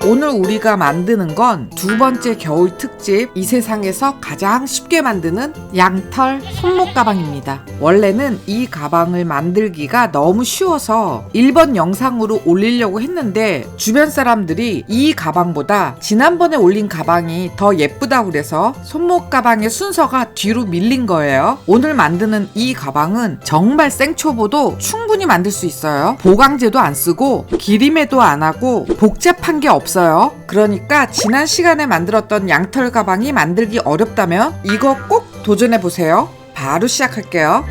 오늘 우리가 만드는 건 두 번째 겨울 특집, 이 세상에서 가장 쉽게 만드는 양털 손목 가방입니다. 원래는 이 가방을 만들기가 너무 쉬워서 1번 영상으로 올리려고 했는데 주변 사람들이 이 가방보다 지난번에 올린 가방이 더 예쁘다고 그래서 손목 가방의 순서가 뒤로 밀린 거예요. 오늘 만드는 이 가방은 정말 생초보도 충분히 만들 수 있어요. 보강제도 안 쓰고 기림에도 안 하고 복잡한 게 없어요. 그러니까 지난 시간에 만들었던 양털 가방이 만들기 어렵다면 이거 꼭 도전해보세요. 바로 시작할게요.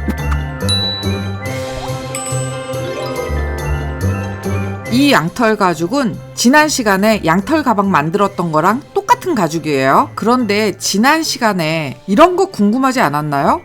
이 양털 가죽은 지난 시간에 양털 가방 만들었던 거랑 똑같은 가죽이에요. 그런데 지난 시간에 이런 거 궁금하지 않았나요?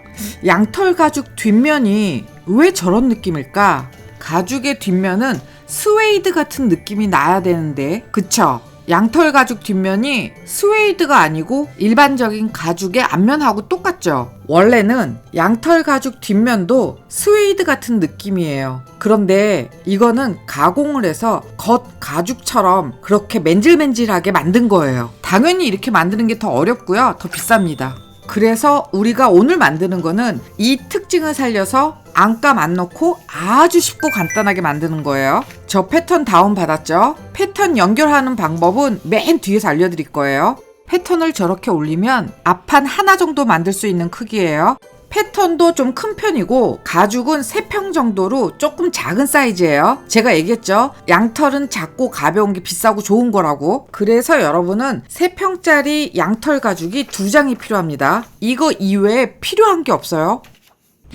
양털 가죽 뒷면이 왜 저런 느낌일까? 가죽의 뒷면은 스웨이드 같은 느낌이 나야 되는데, 그쵸? 양털 가죽 뒷면이 스웨이드가 아니고 일반적인 가죽의 앞면하고 똑같죠? 원래는 양털 가죽 뒷면도 스웨이드 같은 느낌이에요. 그런데 이거는 가공을 해서 겉 가죽처럼 그렇게 맨질맨질하게 만든 거예요. 당연히 이렇게 만드는 게 더 어렵고요. 더 비쌉니다. 그래서 우리가 오늘 만드는 거는 이 특징을 살려서 안감 안 넣고 아주 쉽고 간단하게 만드는 거예요. 저 패턴 다운 받았죠? 패턴 연결하는 방법은 맨 뒤에서 알려드릴 거예요. 패턴을 저렇게 올리면 앞판 하나 정도 만들 수 있는 크기예요. 패턴도 좀 큰 편이고 가죽은 3평 정도로 조금 작은 사이즈예요. 제가 얘기했죠? 양털은 작고 가벼운 게 비싸고 좋은 거라고. 그래서 여러분은 3평짜리 양털 가죽이 2장이 필요합니다. 이거 이외에 필요한 게 없어요.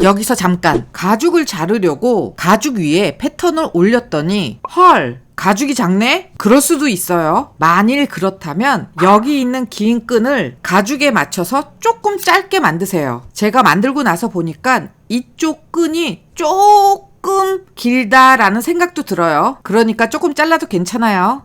여기서 잠깐, 가죽을 자르려고 가죽 위에 패턴을 올렸더니 헐, 가죽이 작네? 그럴 수도 있어요. 만일 그렇다면 여기 있는 긴 끈을 가죽에 맞춰서 조금 짧게 만드세요. 제가 만들고 나서 보니까 이쪽 끈이 조금 길다라는 생각도 들어요. 그러니까 조금 잘라도 괜찮아요.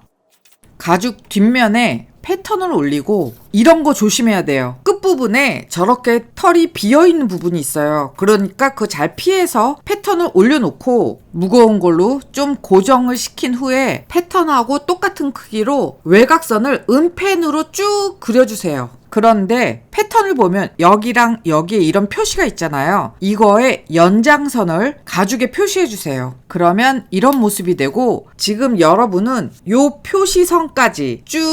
가죽 뒷면에 패턴을 올리고 이런 거 조심해야 돼요. 끝부분에 저렇게 털이 비어있는 부분이 있어요. 그러니까 그거 잘 피해서 패턴을 올려놓고 무거운 걸로 좀 고정을 시킨 후에 패턴하고 똑같은 크기로 외곽선을 은펜으로 쭉 그려주세요. 그런데 패턴을 보면 여기랑 여기에 이런 표시가 있잖아요. 이거에 연장선을 가죽에 표시해주세요. 그러면 이런 모습이 되고, 지금 여러분은 요 표시선까지 쭉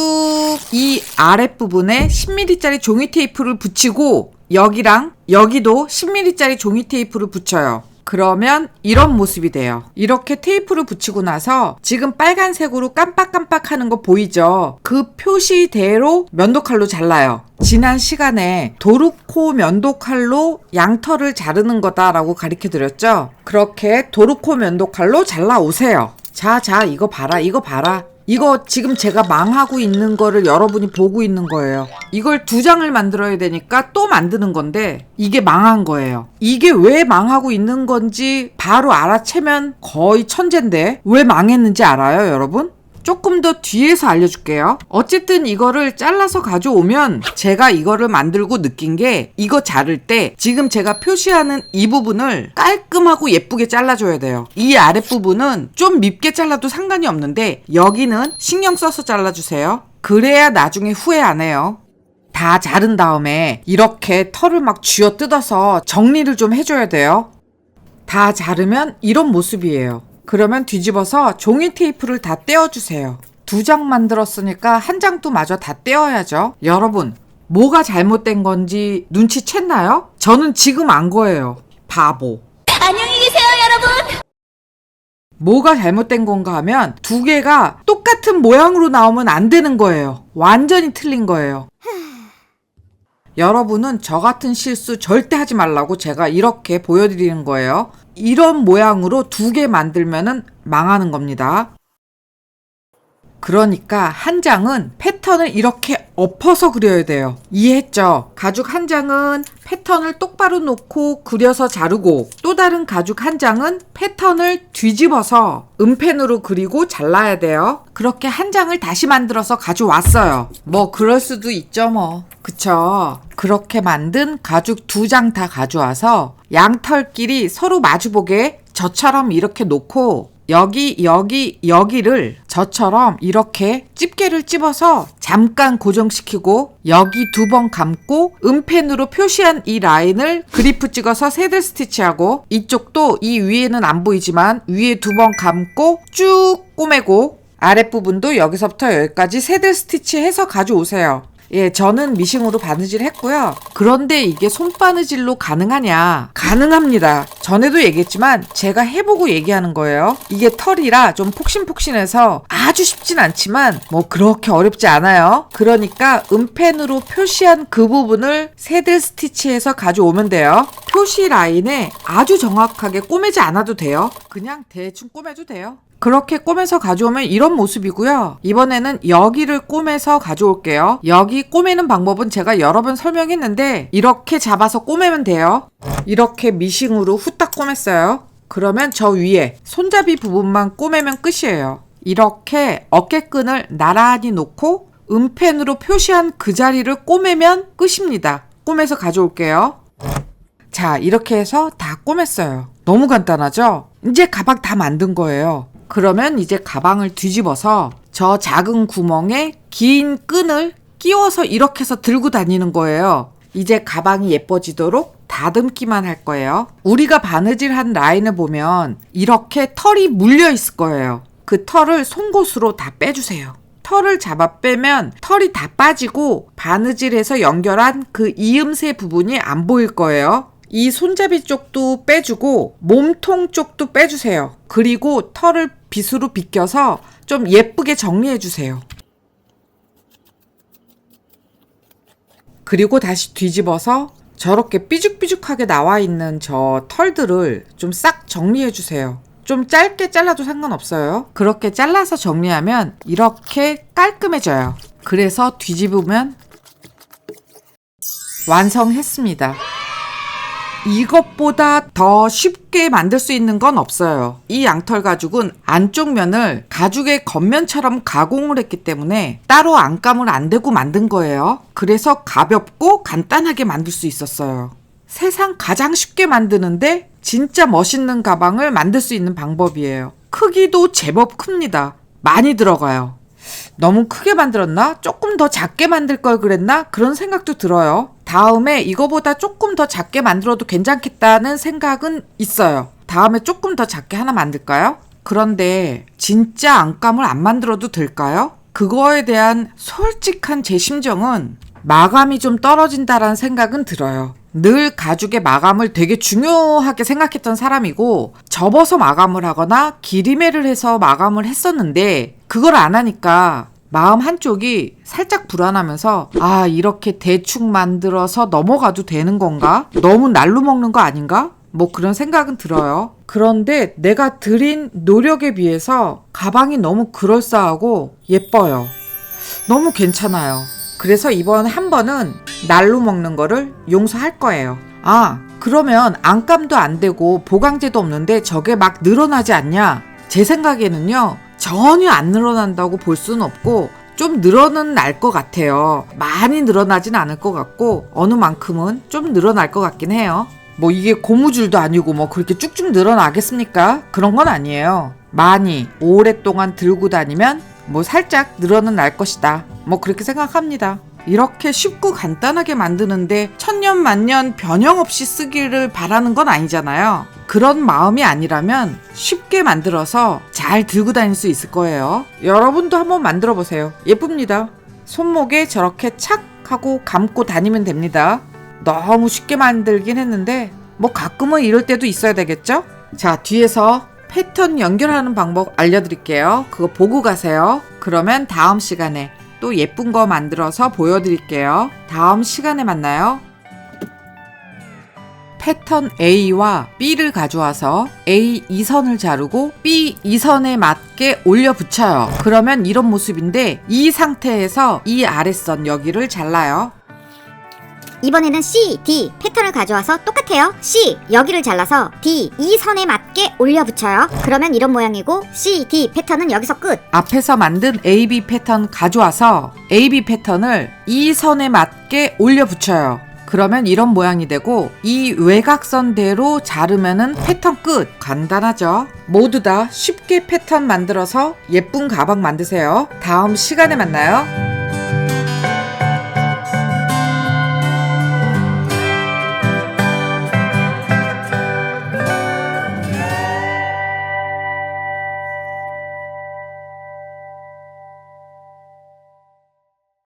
이 아랫부분에 10mm짜리 종이 테이프를 붙이고 여기랑 여기도 10mm짜리 종이 테이프를 붙여요. 그러면 이런 모습이 돼요. 이렇게 테이프를 붙이고 나서 지금 빨간색으로 깜빡깜빡 하는 거 보이죠? 그 표시대로 면도칼로 잘라요. 지난 시간에 도르코 면도칼로 양털을 자르는 거다라고 가르쳐 드렸죠? 그렇게 도르코 면도칼로 잘라오세요. 자, 이거 봐라, 이거 봐라. 이거 지금 제가 망하고 있는 거를 여러분이 보고 있는 거예요. 이걸 2장을 만들어야 되니까 또 만드는 건데 이게 망한 거예요. 이게 왜 망하고 있는 건지 바로 알아채면 거의 천재인데 왜 망했는지 알아요, 여러분? 조금 더 뒤에서 알려줄게요. 어쨌든 이거를 잘라서 가져오면 제가 이거를 만들고 느낀 게, 이거 자를 때 지금 제가 표시하는 이 부분을 깔끔하고 예쁘게 잘라줘야 돼요. 이 아랫부분은 좀 밉게 잘라도 상관이 없는데 여기는 신경 써서 잘라주세요. 그래야 나중에 후회 안 해요. 다 자른 다음에 이렇게 털을 막 쥐어 뜯어서 정리를 좀 해줘야 돼요. 다 자르면 이런 모습이에요. 그러면 뒤집어서 종이 테이프를 다 떼어주세요. 2장 만들었으니까 1장도 마저 다 떼어야죠. 여러분, 뭐가 잘못된 건지 눈치챘나요? 저는 지금 안 거예요. 바보. 안녕히 계세요, 여러분. 뭐가 잘못된 건가 하면 2개가 똑같은 모양으로 나오면 안 되는 거예요. 완전히 틀린 거예요. 여러분은 저 같은 실수 절대 하지 말라고 제가 이렇게 보여드리는 거예요. 이런 모양으로 2개 만들면은 망하는 겁니다. 그러니까 1장은 패턴을 이렇게 엎어서 그려야 돼요. 이해했죠? 가죽 1장은 패턴을 똑바로 놓고 그려서 자르고, 또 다른 가죽 1장은 패턴을 뒤집어서 은펜으로 그리고 잘라야 돼요. 그렇게 1장을 다시 만들어서 가져왔어요. 뭐 그럴 수도 있죠 뭐. 그쵸? 그렇게 만든 가죽 2장 다 가져와서 양털끼리 서로 마주보게 저처럼 이렇게 놓고 여기를 저처럼 이렇게 집게를 찝어서 잠깐 고정시키고 여기 2번 감고 음펜으로 표시한 이 라인을 그리프 찍어서 새들 스티치하고 이쪽도 이 위에는 안 보이지만 위에 2번 감고 쭉 꼬매고 아랫부분도 여기서부터 여기까지 새들 스티치 해서 가져오세요. 예, 저는 미싱으로 바느질 했고요. 그런데 이게 손바느질로 가능하냐? 가능합니다. 전에도 얘기했지만 제가 해보고 얘기하는 거예요. 이게 털이라 좀 폭신폭신해서 아주 쉽진 않지만 뭐 그렇게 어렵지 않아요. 그러니까 음펜으로 표시한 그 부분을 새들 스티치해서 가져오면 돼요. 표시 라인에 아주 정확하게 꼬매지 않아도 돼요. 그냥 대충 꼬매도 돼요. 그렇게 꼬매서 가져오면 이런 모습이고요. 이번에는 여기를 꼬매서 가져올게요. 여기 꼬매는 방법은 제가 여러 번 설명했는데 이렇게 잡아서 꼬매면 돼요. 이렇게 미싱으로 후딱 꼬맸어요. 그러면 저 위에 손잡이 부분만 꼬매면 끝이에요. 이렇게 어깨끈을 나란히 놓고 음펜으로 표시한 그 자리를 꼬매면 끝입니다. 꼬매서 가져올게요. 자, 이렇게 해서 다 꼬맸어요. 너무 간단하죠? 이제 가방 다 만든 거예요. 그러면 이제 가방을 뒤집어서 저 작은 구멍에 긴 끈을 끼워서 이렇게 해서 들고 다니는 거예요. 이제 가방이 예뻐지도록 다듬기만 할 거예요. 우리가 바느질한 라인을 보면 이렇게 털이 물려 있을 거예요. 그 털을 송곳으로 다 빼주세요. 털을 잡아 빼면 털이 다 빠지고 바느질해서 연결한 그 이음새 부분이 안 보일 거예요. 이 손잡이 쪽도 빼주고 몸통 쪽도 빼주세요. 그리고 털을 빗으로 빗겨서 좀 예쁘게 정리해주세요. 그리고 다시 뒤집어서 저렇게 삐죽삐죽하게 나와 있는 저 털들을 좀 싹 정리해주세요. 좀 짧게 잘라도 상관없어요. 그렇게 잘라서 정리하면 이렇게 깔끔해져요. 그래서 뒤집으면 완성했습니다. 이것보다 더 쉽게 만들 수 있는 건 없어요. 이 양털 가죽은 안쪽 면을 가죽의 겉면처럼 가공을 했기 때문에 따로 안감을 안 대고 만든 거예요. 그래서 가볍고 간단하게 만들 수 있었어요. 세상 가장 쉽게 만드는데 진짜 멋있는 가방을 만들 수 있는 방법이에요. 크기도 제법 큽니다. 많이 들어가요. 너무 크게 만들었나? 조금 더 작게 만들 걸 그랬나? 그런 생각도 들어요. 다음에 이거보다 조금 더 작게 만들어도 괜찮겠다는 생각은 있어요. 다음에 조금 더 작게 하나 만들까요? 그런데 진짜 안감을 안 만들어도 될까요? 그거에 대한 솔직한 제 심정은 마감이 좀 떨어진다라는 생각은 들어요. 늘 가죽의 마감을 되게 중요하게 생각했던 사람이고 접어서 마감을 하거나 기리매를 해서 마감을 했었는데 그걸 안 하니까 마음 한쪽이 살짝 불안하면서 아, 이렇게 대충 만들어서 넘어가도 되는 건가? 너무 날로 먹는 거 아닌가? 뭐 그런 생각은 들어요. 그런데 내가 들인 노력에 비해서 가방이 너무 그럴싸하고 예뻐요. 너무 괜찮아요. 그래서 이번 한 번은 날로 먹는 거를 용서할 거예요. 아, 그러면 안감도 안 되고 보강제도 없는데 저게 막 늘어나지 않냐? 제 생각에는요, 전혀 안 늘어난다고 볼 수는 없고 좀 늘어는 날 것 같아요. 많이 늘어나진 않을 것 같고 어느 만큼은 좀 늘어날 것 같긴 해요. 뭐 이게 고무줄도 아니고 뭐 그렇게 쭉쭉 늘어나겠습니까? 그런 건 아니에요. 많이 오랫동안 들고 다니면 뭐 살짝 늘어는 날 것이다. 뭐 그렇게 생각합니다. 이렇게 쉽고 간단하게 만드는데 천년 만년 변형 없이 쓰기를 바라는 건 아니잖아요. 그런 마음이 아니라면 쉽게 만들어서 잘 들고 다닐 수 있을 거예요. 여러분도 한번 만들어 보세요. 예쁩니다. 손목에 저렇게 착 하고 감고 다니면 됩니다. 너무 쉽게 만들긴 했는데 뭐 가끔은 이럴 때도 있어야 되겠죠? 자, 뒤에서 패턴 연결하는 방법 알려드릴게요. 그거 보고 가세요. 그러면 다음 시간에 또 예쁜 거 만들어서 보여드릴게요. 다음 시간에 만나요. 패턴 A와 B를 가져와서 A 2선을 자르고 B 2선에 맞게 올려 붙여요. 그러면 이런 모습인데 이 상태에서 이 아랫선 여기를 잘라요. 이번에는 C, D 패턴을 가져와서 똑같아요. C 여기를 잘라서 D 이 선에 맞게 올려 붙여요. 그러면 이런 모양이고 C, D 패턴은 여기서 끝. 앞에서 만든 AB 패턴 가져와서 AB 패턴을 이 선에 맞게 올려 붙여요. 그러면 이런 모양이 되고 이 외곽선대로 자르면은 패턴 끝. 간단하죠? 모두 다 쉽게 패턴 만들어서 예쁜 가방 만드세요. 다음 시간에 만나요.